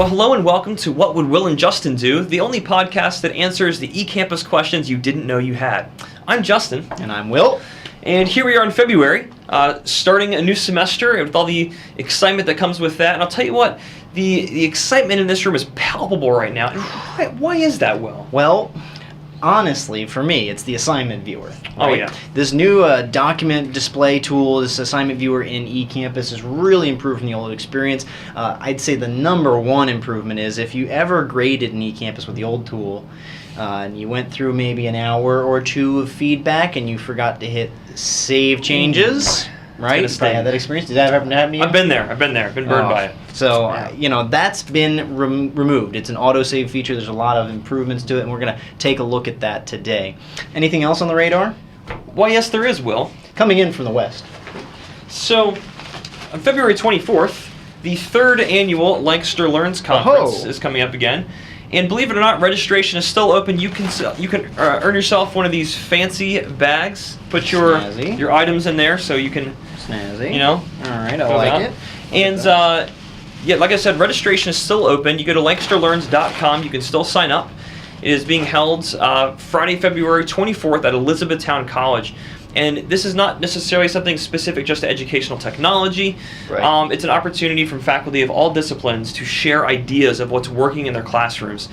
Well, hello and welcome to What Would Will and Justin Do, the only podcast that answers the eCampus questions you didn't know you had. I'm Justin. And I'm Will. And here we are in February, starting a new semester with all the excitement that comes with that. And I'll tell you what, the excitement in this room is palpable right now. Why is that, Will? Well, honestly, for me, it's the assignment viewer. Right? Oh, yeah. This new document display tool, this assignment viewer in eCampus is really improving the old experience. I'd say the number one improvement is if you ever graded in eCampus with the old tool, and you went through maybe an hour or two of feedback and you forgot to hit save changes, right? Did I have that experience? Did that happen to you? I've been there. I've been burned by it. So, that's been removed. It's an autosave feature. There's a lot of improvements to it, and we're going to take a look at that today. Anything else on the radar? Well, yes, there is, Will. Coming in from the west. So, on February 24th, the third annual Lancaster Learns Conference is coming up again. And believe it or not, registration is still open. You can earn yourself one of these fancy bags. Put your items in there so you can, snazzy. All right, I like it. And like I said, registration is still open. You go to lancasterlearns.com. You can still sign up. It is being held Friday, February 24th at Elizabethtown College. And this is not necessarily something specific just to educational technology. Right. It's an opportunity from faculty of all disciplines to share ideas of what's working in their classrooms.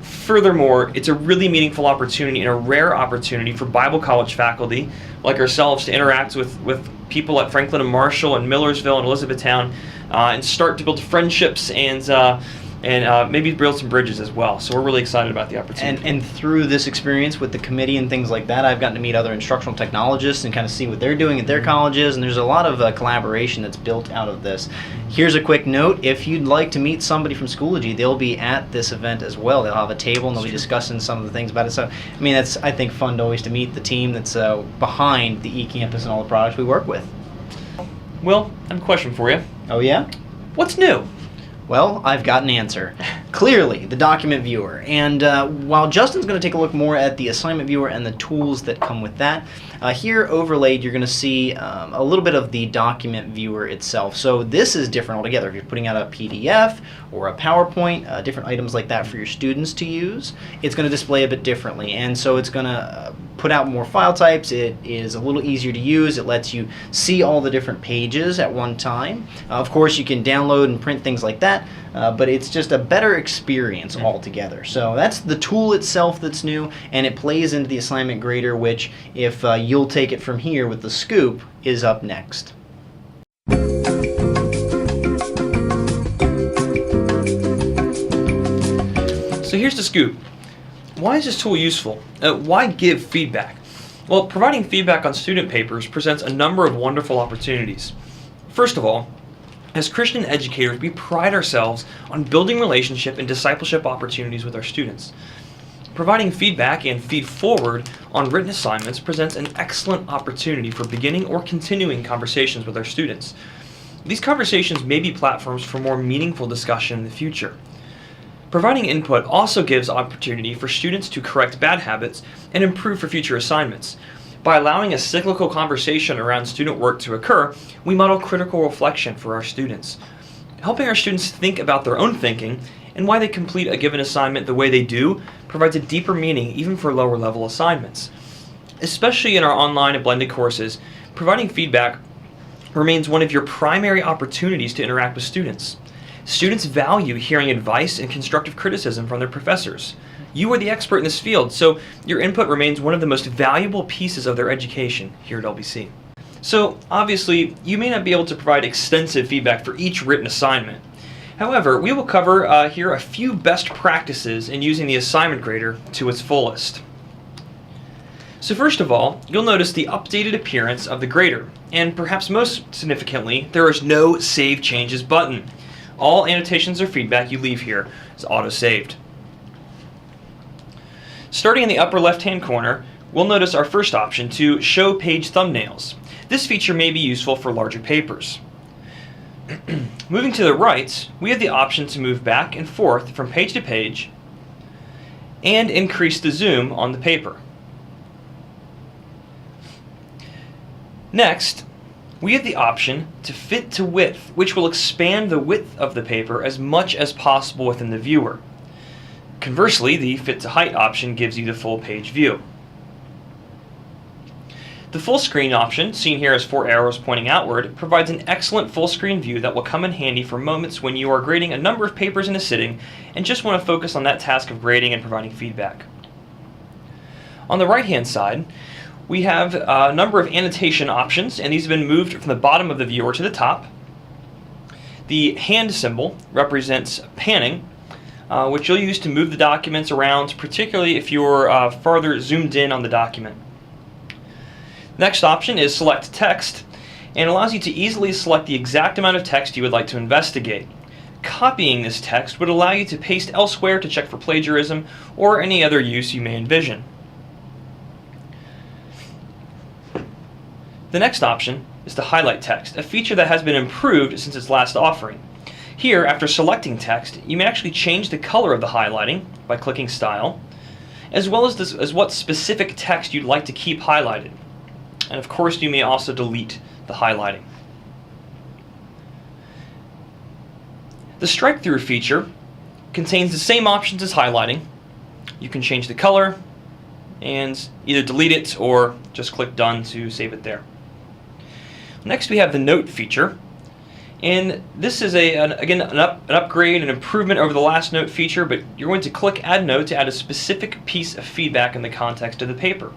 Furthermore, it's a really meaningful opportunity and a rare opportunity for Bible college faculty like ourselves to interact with people at Franklin and Marshall and Millersville and Elizabethtown and start to build friendships and maybe build some bridges as well. So we're really excited about the opportunity. And through this experience with the committee and things like that, I've gotten to meet other instructional technologists and kind of see what they're doing at their colleges, and there's a lot of collaboration that's built out of this. Here's a quick note. If you'd like to meet somebody from Schoology, they'll be at this event as well. They'll have a table and they'll be discussing some of the things about it. So, that's, I think, fun to always to meet the team that's behind the eCampus and all the products we work with. Will, I have a question for you. Oh, yeah? What's new? Well, I've got an answer. Clearly, the document viewer. And while Justin's going to take a look more at the assignment viewer and the tools that come with that, here overlaid you're going to see a little bit of the document viewer itself. So this is different altogether. If you're putting out a PDF or a PowerPoint, different items like that for your students to use, it's going to display a bit differently. And so it's going to put out more file types. It is a little easier to use. It lets you see all the different pages at one time. Of course, you can download and print things like that, but it's just a better experience altogether. So that's the tool itself that's new, and it plays into the assignment grader, which, if you'll take it from here with the scoop, is up next. So here's the scoop. Why is this tool useful? Why give feedback? Well, providing feedback on student papers presents a number of wonderful opportunities. First of all, as Christian educators, we pride ourselves on building relationship and discipleship opportunities with our students. Providing feedback and feed forward on written assignments presents an excellent opportunity for beginning or continuing conversations with our students. These conversations may be platforms for more meaningful discussion in the future. Providing input also gives opportunity for students to correct bad habits and improve for future assignments. By allowing a cyclical conversation around student work to occur, we model critical reflection for our students. Helping our students think about their own thinking and why they complete a given assignment the way they do provides a deeper meaning even for lower level assignments. Especially in our online and blended courses, providing feedback remains one of your primary opportunities to interact with students. Students value hearing advice and constructive criticism from their professors. You are the expert in this field, so your input remains one of the most valuable pieces of their education here at LBC. So, obviously, you may not be able to provide extensive feedback for each written assignment. However, we will cover here a few best practices in using the assignment grader to its fullest. So first of all, you'll notice the updated appearance of the grader, and perhaps most significantly, there is no Save Changes button. All annotations or feedback you leave here is auto-saved. Starting in the upper left-hand corner, we'll notice our first option to show page thumbnails. This feature may be useful for larger papers. Moving to the right, we have the option to move back and forth from page to page and increase the zoom on the paper. Next, we have the option to fit to width, which will expand the width of the paper as much as possible within the viewer. Conversely, the fit to height option gives you the full page view. The full screen option, seen here as 4 arrows pointing outward, provides an excellent full screen view that will come in handy for moments when you are grading a number of papers in a sitting and just want to focus on that task of grading and providing feedback. On the right hand side, we have a number of annotation options, and these have been moved from the bottom of the viewer to the top. The hand symbol represents panning, which you'll use to move the documents around, particularly if you're farther zoomed in on the document. Next option is select text, and allows you to easily select the exact amount of text you would like to investigate. Copying this text would allow you to paste elsewhere to check for plagiarism or any other use you may envision. The next option is to highlight text, a feature that has been improved since its last offering. Here, after selecting text, you may actually change the color of the highlighting by clicking Style, as well as what specific text you'd like to keep highlighted. And of course, you may also delete the highlighting. The strike-through feature contains the same options as highlighting. You can change the color and either delete it or just click Done to save it there. Next, we have the Note feature, and this is again an upgrade, an improvement over the last Note feature, but you're going to click Add Note to add a specific piece of feedback in the context of the paper.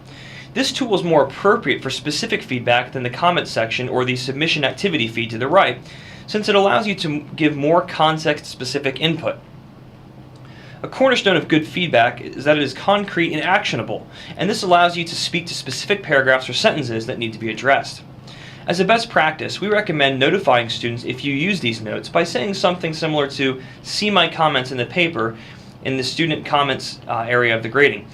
This tool is more appropriate for specific feedback than the comment section or the submission activity feed to the right, since it allows you to give more context-specific input. A cornerstone of good feedback is that it is concrete and actionable, and this allows you to speak to specific paragraphs or sentences that need to be addressed. As a best practice, we recommend notifying students if you use these notes by saying something similar to "See my comments in the paper" in the student comments area of the grading,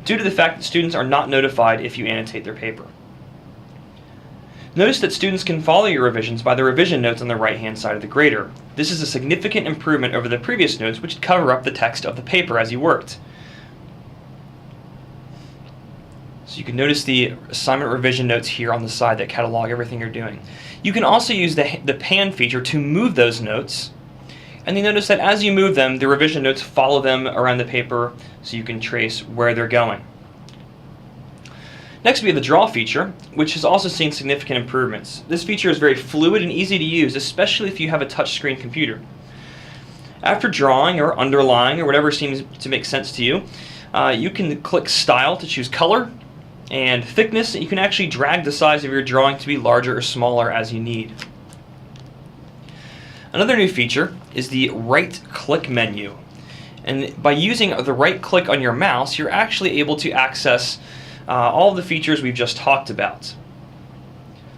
due to the fact that students are not notified if you annotate their paper. Notice that students can follow your revisions by the revision notes on the right-hand side of the grader. This is a significant improvement over the previous notes, which cover up the text of the paper as you worked. So you can notice the assignment revision notes here on the side that catalog everything you're doing. You can also use the pan feature to move those notes, and you notice that as you move them, the revision notes follow them around the paper so you can trace where they're going. Next, we have the Draw feature, which has also seen significant improvements. This feature is very fluid and easy to use, especially if you have a touchscreen computer. After drawing or underlying or whatever seems to make sense to you, you can click Style to choose color and thickness. You can actually drag the size of your drawing to be larger or smaller as you need. Another new feature is the right-click menu. And by using the right-click on your mouse, you're actually able to access all of the features we've just talked about.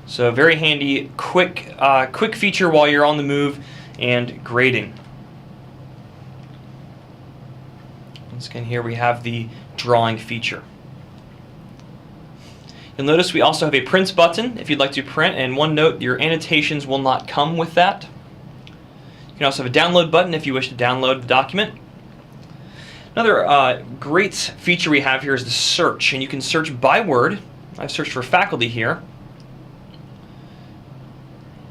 So very handy, quick feature while you're on the move and grading. Once again, here we have the drawing feature. You'll notice we also have a print button if you'd like to print, and one note, your annotations will not come with that. You can also have a download button if you wish to download the document. Another great feature we have here is the search, and you can search by word. I've searched for faculty here.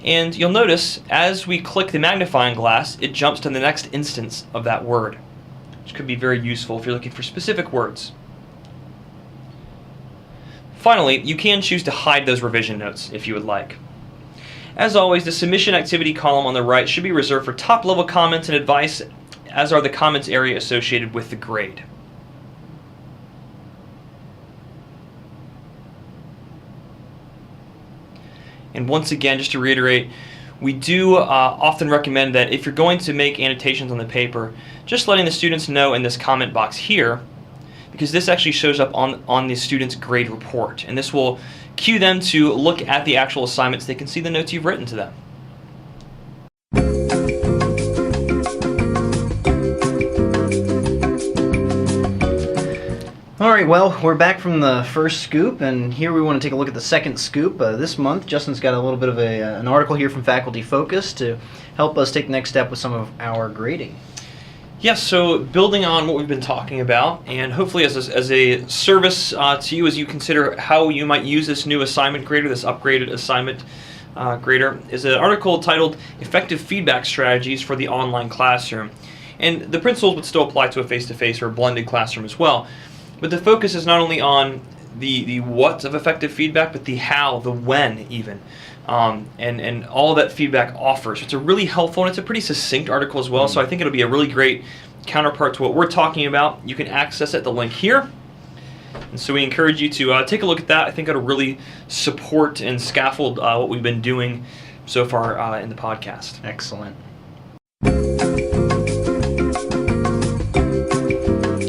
And you'll notice as we click the magnifying glass, it jumps to the next instance of that word, which could be very useful if you're looking for specific words. Finally, you can choose to hide those revision notes if you would like. As always, the submission activity column on the right should be reserved for top-level comments and advice, as are the comments area associated with the grade. And once again, just to reiterate, we do often recommend that if you're going to make annotations on the paper, just letting the students know in this comment box here, because this actually shows up on the student's grade report, and this will cue them to look at the actual assignments. They can see the notes you've written to them. Alright, well, we're back from the first scoop, and here we want to take a look at the second scoop. This month, Justin's got a little bit of an article here from Faculty Focus to help us take the next step with some of our grading. Yes, so building on what we've been talking about, and hopefully as a service to you as you consider how you might use this new assignment grader, this upgraded assignment grader is an article titled Effective Feedback Strategies for the Online Classroom. And the principles would still apply to a face-to-face or a blended classroom as well. But the focus is not only on the what of effective feedback, but the how, the when even, and all that feedback offers. It's a really helpful and it's a pretty succinct article as well, so I think it'll be a really great counterpart to what we're talking about. You can access it at the link here. And so we encourage you to take a look at that. I think it'll really support and scaffold what we've been doing so far in the podcast. Excellent.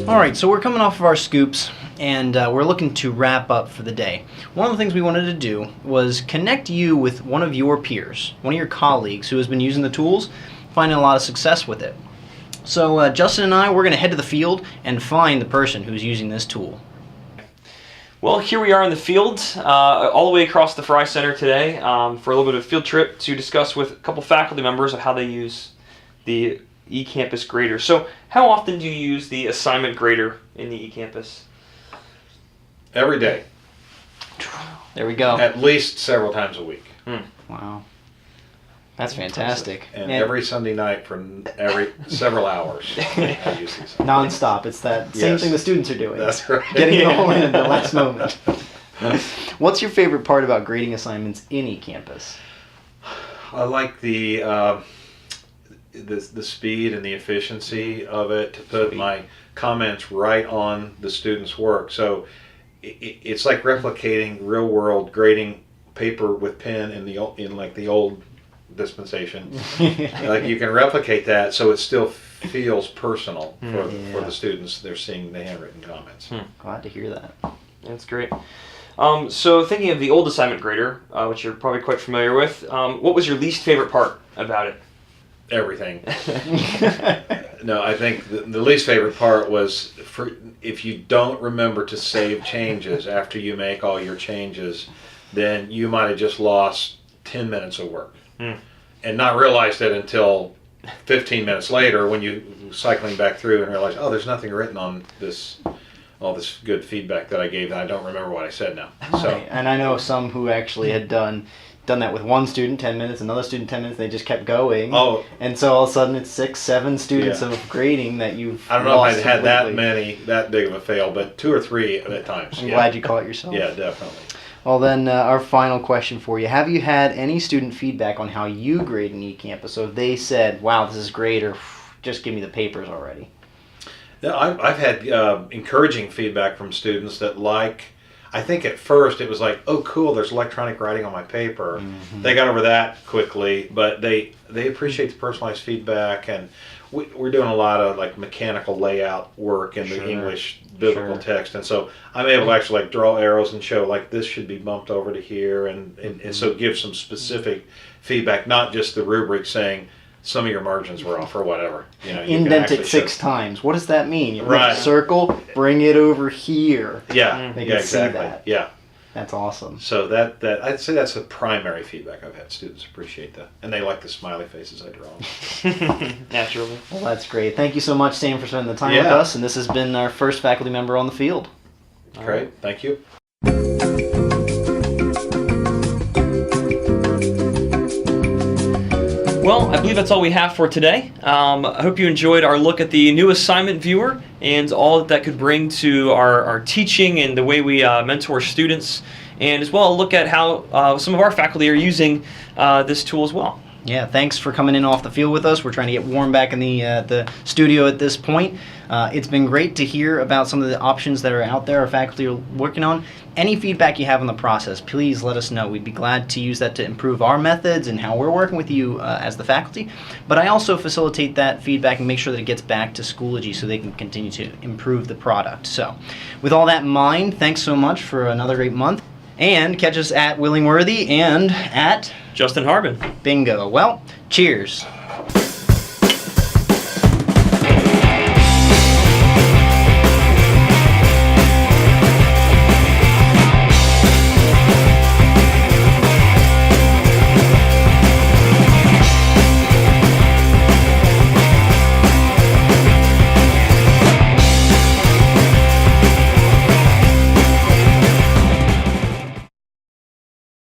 All right, so we're coming off of our scoops, and we're looking to wrap up for the day. One of the things we wanted to do was connect you with one of your peers, one of your colleagues who has been using the tools, finding a lot of success with it. So Justin and I, we're going to head to the field and find the person who's using this tool. Well, here we are in the field, all the way across the Fry Center today for a little bit of a field trip to discuss with a couple faculty members of how they use the eCampus grader. So how often do you use the assignment grader in the eCampus? Every day. There we go. At least several times a week. Wow. That's fantastic. And every Sunday night for several hours. I use these. Non-stop. It's that same thing the students are doing. That's right. Getting it all in at the last moment. What's your favorite part about grading assignments in eCampus? I like the speed and the efficiency of it to put my comments right on the student's work. So it's like replicating real world grading paper with pen in like the old dispensation. Like you can replicate that so it still feels personal for the students. They're seeing the handwritten comments. Glad to hear that. That's great. So thinking of the old assignment grader, which you're probably quite familiar with, what was your least favorite part about it? Everything. No, I think the least favorite part was if you don't remember to save changes after you make all your changes, then you might have just lost 10 minutes of work and not realized it until 15 minutes later when you cycling back through and realize, oh, there's nothing written on all this good feedback that I gave and I don't remember what I said now. So, right. And I know some who actually had done that with one student 10 minutes, another student 10 minutes, they just kept going. Oh. And so all of a sudden it's 6, 7 students of grading that you've I don't know lost if I had completely. that big of a fail, but 2 or 3 at times. I'm glad you caught yourself. Yeah, definitely. Well then, our final question for you. Have you had any student feedback on how you grade in eCampus? So if they said, wow, this is great, or just give me the papers already. Yeah, I've had encouraging feedback from students that I think at first it was like, oh cool, there's electronic writing on my paper. They got over that quickly, but they appreciate the personalized feedback, and we're doing a lot of like mechanical layout work in the English biblical text, and so I'm able to actually like draw arrows and show like this should be bumped over to here, and so give some specific feedback, not just the rubric saying some of your margins were off or whatever. You indent it 6 times. What does that mean? You right. Make a circle, bring it over here. Yeah, They can see exactly. that. Yeah. That's awesome. So that I'd say that's the primary feedback I've had. Students appreciate that, and they like the smiley faces I draw. Naturally. Well, that's great. Thank you so much, Sam, for spending the time with us. And this has been our first faculty member on the field. Great. Thank you. Well, I believe that's all we have for today. I hope you enjoyed our look at the new assignment viewer and all that could bring to our teaching and the way we mentor students, and as well a look at how some of our faculty are using this tool as well. Yeah, thanks for coming in off the field with us. We're trying to get warm back in the studio at this point. It's been great to hear about some of the options that are out there our faculty are working on. Any feedback you have on the process, please let us know. We'd be glad to use that to improve our methods and how we're working with you as the faculty. But I also facilitate that feedback and make sure that it gets back to Schoology so they can continue to improve the product. So with all that in mind, thanks so much for another great month. And catch us at Willingworthy and at Justin Harbin. Bingo. Well, cheers.